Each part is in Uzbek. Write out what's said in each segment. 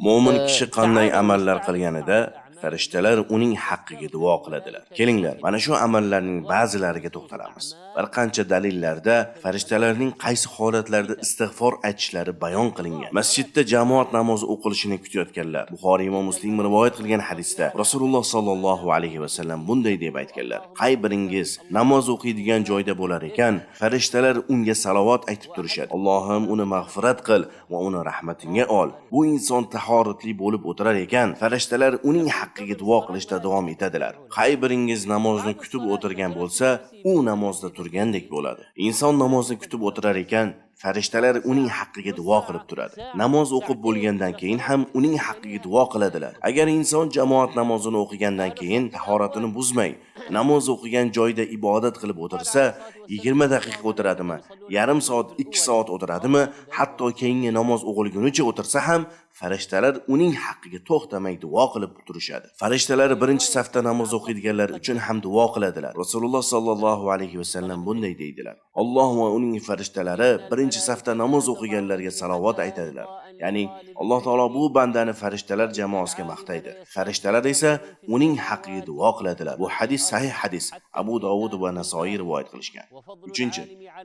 Mo'min kishi qanday amallar qilganida farishtalar uning haqqiga duo qiladilar. Kelinglar, mana shu amallarning ba'zilariga to'xtalamiz. Bir qancha dalillarda farishtalarning qaysi holatlarda istig'for aytishlari bayon qilingan. Masjidda jamoat namozi o'qilishini kutayotganlar. Buxoriy va Muslim rivoyat qilgan hadisda Rasululloh sallallohu alayhi va sallam bunday deb aytganlar: "Qay biringiz namoz o'qiydigan joyda bo'lar ekan, farishtalar unga salovat aytib turishadi. Allohim uni mag'firat qil va uni rahmatingga ol." Bu inson tahoratli bo'lib o'tirar ekan, farishtalar uning haqqiga duo qilishda davom etadilar. Qay biringiz namozni kutib o'tirgan bo'lsa, u namozda turgandek bo'ladi. Inson namozni kutib o'tirar ekan, farishtalar uning haqqiga duo qilib turadi. Namoz o'qib bo'lgandan keyin ham uning haqqiga duo qiladilar. Agar inson jamoat namozini o'qigandan keyin tahoratini buzmay, namoz o'qigan joyda ibodat qilib o'tirsa, 20 daqiqa o'tiradimi, yarim soat, 2 soat o'tiradimi, hatto keyingi namoz o'qilgunicha o'tirsa ham farishtalar uning haqqiga to'xtamay duo qilib turishadi. Farishtalar birinchi safda namoz o'qiydiganlar uchun ham duo qiladilar. Rasululloh sallallohu alayhi va sallam bunday deydilar: Alloh va uning farishtalari birinchi safda namoz o'qiganlarga salovat aytadilar. Ya'ni Alloh taolo bu bandani farishtalar jamoasiga maqtaydi. Farishtalar esa uning haqqiga duo qiladilar. Bu hadis sahih hadis. Abu Dovud va Nasoiy rivoyat qilishgan. 3.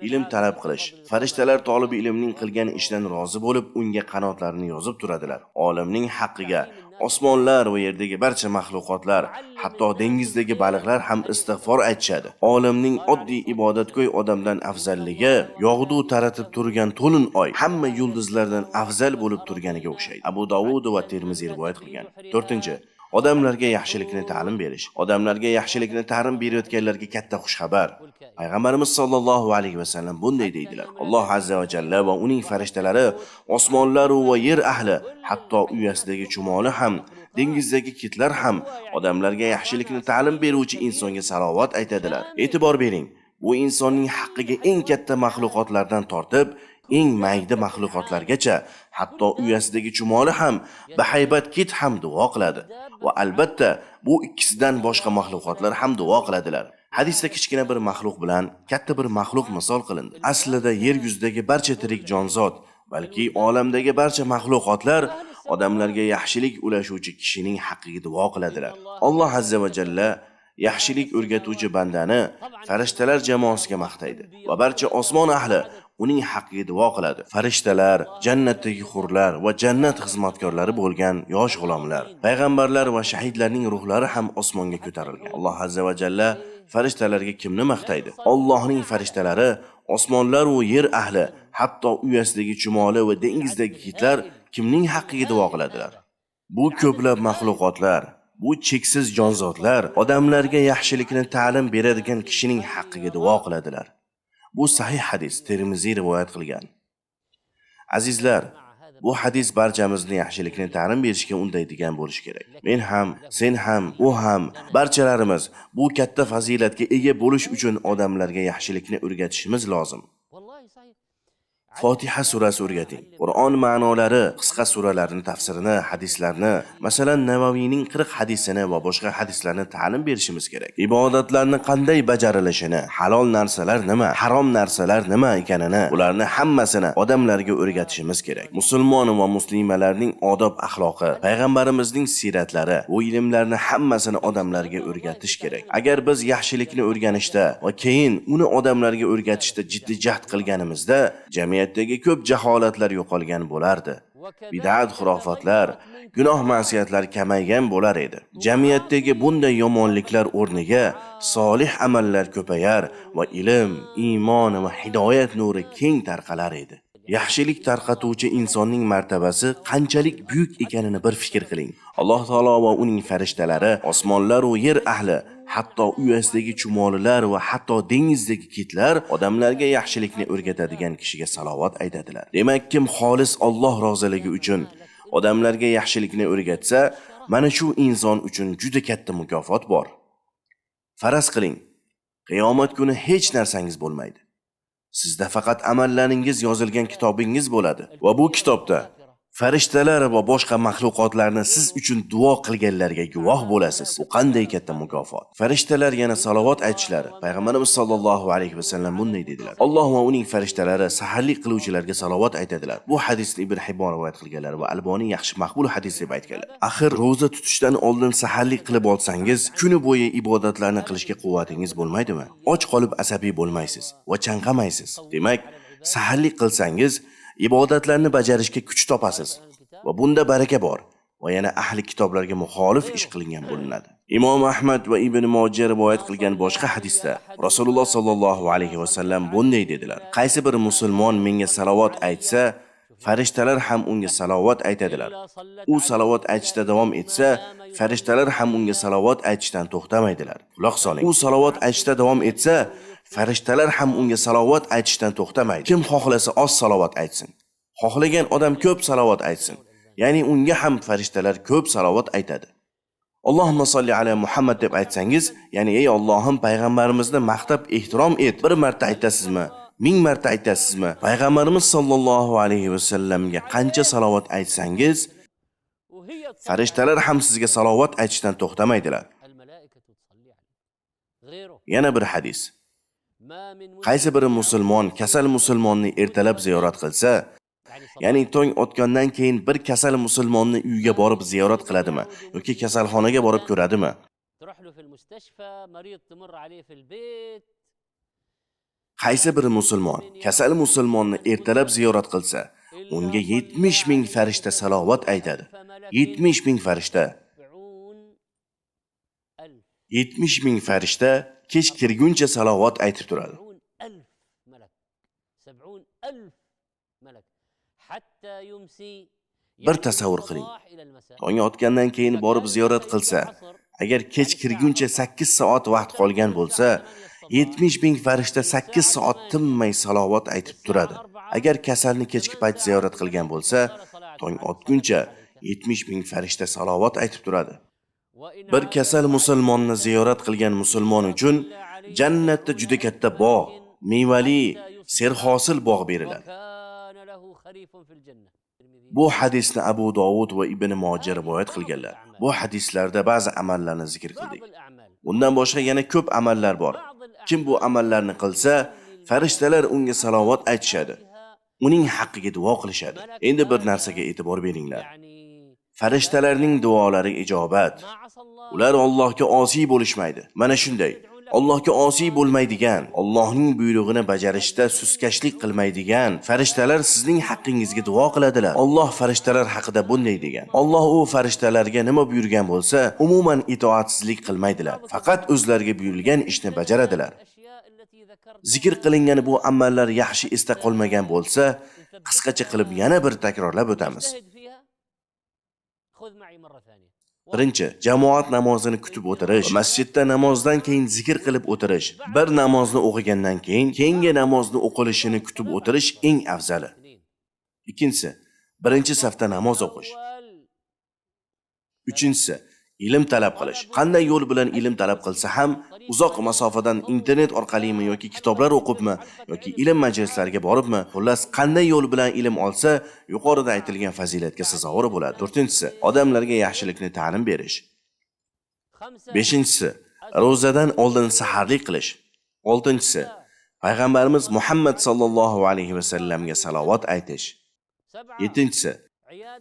Ilm talab qilish. Farishtalar talab ilmning qilgan ishdan rozi bo'lib, unga qanotlarini yozib turadilar. Olimning haqqiga osmonlar va yerdagi barcha mahluqotlar, hatto dengizdagi baliqlar ham istig'for aytishadi. Olimning oddiy ibodatgo'y odamdan afzalligi yog'du taratib turgan to'lin oy hamma yulduzlardan afzal bo'lib turganiga o'xshaydi. Abu Dovud va Termiziy rivoyat qilgan. 4. Odamlarga yaxshilikni ta'lim berish. Odamlarga yaxshilikni ta'lim berayotganlarga katta xushxabar. Payg'ambarimiz sollallohu alayhi va sallam bunday deydilar: Alloh azza va jalla va uning farishtalari, osmonlar va yer ahli, hatto uyasidagi chumoli ham, dengizdagi kitlar ham odamlarga yaxshilikni ta'lim beruvchi insonga salovat aytadilar. E'tibor bering, bu insonning haqqiga eng katta mahluqotlardan tortib eng mayda mahluqotlargacha, hatto uyasidagi chumoli ham, bahaybat kit ham duo qiladi. Va albatta, bu ikkisidan boshqa mahluqotlar ham duo qiladilar. Hadisda kichkina bir maxluq bilan katta bir maxluq misol qilindi. Aslida yer yuzidagi barcha tirik jonzot, balki olamdagi barcha maxluqotlar odamlarga yaxshilik ulashuvchi kishining haqqiga duo qiladilar. Alloh azza va jalla yaxshilik o'rgatuvchi bandani farishtalar jamoasiga maqtaydi va barcha osmon ahli uning haqqiga duo qiladi. Farishtalar, jannatdagi hurlar va jannat xizmatkorlari bo'lgan yosh g'ulomlar, payg'ambarlar va shahidlarning ruhlari ham osmonga ko'tarilgan. Alloh azza va jalla farishtalarga kimni maqtaydi? Allohning farishtalari, osmonlar va yer ahli, hatto uyasidagi chumoli va dengizdagi kitlar kimning haqqiga duo qiladilar? Bu ko'plab maxluqotlar, bu cheksiz jonzotlar odamlarga yaxshilikni ta'lim beradigan kishining haqqiga duo qiladilar. Bu sahih hadis, Termiziy rivoyat qilgan. Azizlar, bu hadis barchamizni yaxshilikni ta'lim berishga undaydigan bo'lishi kerak. Men ham, sen ham, u ham, barchalarimiz bu katta fazilatga ega bo'lish uchun odamlarga yaxshilikni o'rgatishimiz lozim. Fotiha surasi o'rgating. Qur'on ma'nolari, qisqa suralarning tafsirini, hadislarni, masalan Navaviyning 40 hadisini va boshqa hadislarni ta'lim berishimiz kerak. Ibodatlarni qanday bajarilishini, halol narsalar nima, harom narsalar nima ekanini, ularni hammasini odamlarga o'rgatishimiz kerak. Musulmon va muslimalarning odob axloqi, payg'ambarimizning siratlari, bu ilmlarni hammasini odamlarga o'rgatish kerak. Agar biz yaxshilikni o'rganishda va keyin uni odamlarga o'rgatishda jiddiy jahd qilganimizda, jamiyatdagi ko'p jaholatlar yo'qolgan bo'lardi. Bid'at, xurofotlar, gunoh ma'siyatlar kamaygan bo'lar edi. Jamiyatdagi bunday yomonliklar o'rniga solih amallar ko'payar va ilm, iymon va hidoyat nuri keng tarqalar edi. Yaxshilik tarqatuvchi insonning martabasi qanchalik buyuk ekanini bir fikr qiling. Alloh taolo va uning farishtalari, osmonlar va yer ahli, hatto uyasidagi chumolilar va hatto dengizdagi kitlar odamlarga yaxshilikni o'rgatadigan kishiga salovat aytadilar. Demak, kim xolis Alloh roziligi uchun odamlarga yaxshilikni o'rgatsa, mana shu inson uchun juda katta mukofot bor. Faraz qiling, qiyomat kuni hech narsangiz bo'lmaydi. Sizda faqat amallaringiz yozilgan kitobingiz bo'ladi va bu kitobda Farishtalar va boshqa maxluqotlarni siz uchun duo qilganlarga guvoh bo'lasiz. Bu qanday katta mukofot. Farishtalar yana salovat aytishlari. Payg'ambarimiz sollallohu alayhi vasallam bunday dedilar: Alloh va uning farishtalari saharlik qiluvchilarga salovat aytadilar. Bu hadisni Ibn Hibbon rivoyat qilganlar va Alboniy yaxshi maqbul hadis deb aytganlar. Axir roza tutishdan oldin saharlik qilib olsangiz, kuni bo'yi ibodatlarni qilishga quvvatingiz bo'lmaydimi? Och qolib asabiy bo'lmaysiz va chanqamaysiz. Demak, saharlik qilsangiz ibodatlarni bajarishga kuch topasiz va bunda baraka bor va yana ahli kitoblarga muxolif ish qilingan bo'linadi. Imom Ahmad va Ibn Mojah rivoyat qilgan boshqa hadisda Rasululloh sollallohu alayhi vasallam bunday dedilar: Qaysi bir musulmon menga salovat aytsa, farishtalar ham unga salovat aytadilar. U salovat aytishda davom etsa, farishtalar ham unga salovat aytishdan to'xtamaydilar. Quloq soling. U salovat aytishda davom etsa, farishtalar ham unga salovat aytishdan to'xtamaydi. Kim xohlasa oz salovat aytsin. Xohlagan odam ko'p salovat aytsin. Ya'ni unga ham farishtalar ko'p salovat aytadi. Allohumma solli ala Muhammad deb aytsangiz, ya'ni ey Allohim payg'ambarimizni maqtab ehtirom et. Bir marta aytasizmi? 1000 marta aytasizmi? Payg'ambarimiz sollallohu alayhi vasallamga qancha salovat aytsangiz, farishtalar ham sizga salovat aytishdan to'xtamaydilar. Yana bir hadis. Qaysi bir musulmon kasal musulmonni ertalab ziyorat qilsa, ya'ni tong otgandan keyin bir kasal musulmonni uyiga borib ziyorat qiladimi yoki kasalxonaga borib ko'radimi? Qaysi bir musulmon kasal musulmonni ertalab ziyorat qilsa, unga 70 ming farishta salovat aytadi. 70 ming farishta. 70 ming farishta kech kirguncha salovat aytib turadi. Bir tasavvur qiling. Tong otgandan keyin borib ziyorat qilsa, agar kech kirguncha 8 soat vaqt qolgan bo'lsa, 70 ming farishta 8 soat tinmay salovat aytib turadi. Agar kasalni kechki payt ziyorat qilgan bo'lsa, tong otguncha 70 ming farishta salovat aytib turadi. Bir kasal musulmonni ziyorat qilgan musulmon uchun jannatda juda katta bog', mevali, serhosil bog' beriladi. Bu hadisni Abu Dovud va Ibn Mojah rivoyat qilganlar. Bu hadislarda ba'zi amallarni zikr qildik. Bundan boshqa yana ko'p amallar bor. Kim bu amallarni qilsa, farishtalar unga salovat aytishadi. Uning haqqiga duo qilishadi. Endi bir narsaga e'tibor beringlar. Farishtalarning duolari ijobat. Ular Allohga osiy bo'lishmaydi. Mana shunday. Allohga osiy bo'lmaydigan, Allohning buyrug'ini bajarishda suskashlik qilmaydigan farishtalar sizning haqqingizga duo qiladilar. Alloh farishtalar haqida bunday degan: Alloh u farishtalarga nima buyurgan bo'lsa, umuman itoatsizlik qilmaydilar. Faqat o'zlariga buyurilgan ishni bajaradilar. Zikr qilingan bu amallar yaxshi esda qolmagan bo'lsa, qisqacha qilib yana bir takrorlab o'tamiz. Birinchi, jamoat namozini kutib o'tirish, masjidda namozdan keyin zikr qilib o'tirish. Bir namozni o'qigandan keyin keyingi namozni o'qilishini kutib o'tirish eng afzali. Ikkinchisi, birinchi safda namoz o'qish. Uchinchisi, ilm talab qilish. Qanday yo'l bilan ilm talab qilsa ham, uzoq masofadan internet orqalimi yoki kitoblar o'qibmi yoki ilm majlislariga boribmi, xullas qanday yo'l bilan ilm olsa, yuqorida aytilgan fazilatga sazovor bo'ladi. To'rtinchisi, odamlarga yaxshilikni ta'lim berish. Beshinchisi, ro'zadan oldin saharlik qilish. Oltinchisi, payg'ambarimiz Muhammad sallallohu alayhi vasallamga salovat aytish. Yettinchisi,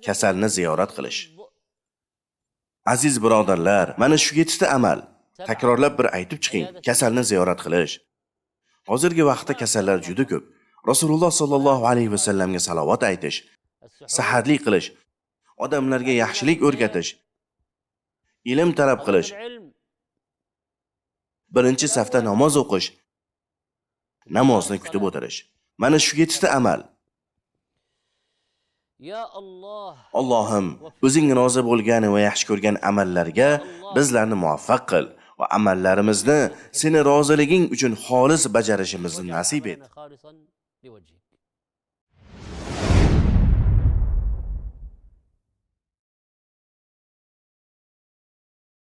kasalni ziyorat qilish. Aziz birodarlar, mana shu 7 ta amal. Takrorlab bir aytib chiqing. Kasalni ziyorat qilish. Hozirgi vaqtda kasallar juda ko'p. Rasululloh sallallohu alayhi vasallamga salovat aytish, saharlik qilish, odamlarga yaxshilik o'rgatish, ilm talab qilish, birinchi safda namoz o'qish, namozni kutib o'tirish. Mana shu 7 ta amal. Allohim, o'zing rozi bo'lgan va yaxshi ko'rgan amallarga bizlarni muvaffaq qil va amallarimizni seni roziliging uchun xolis bajarishimizni nasib et.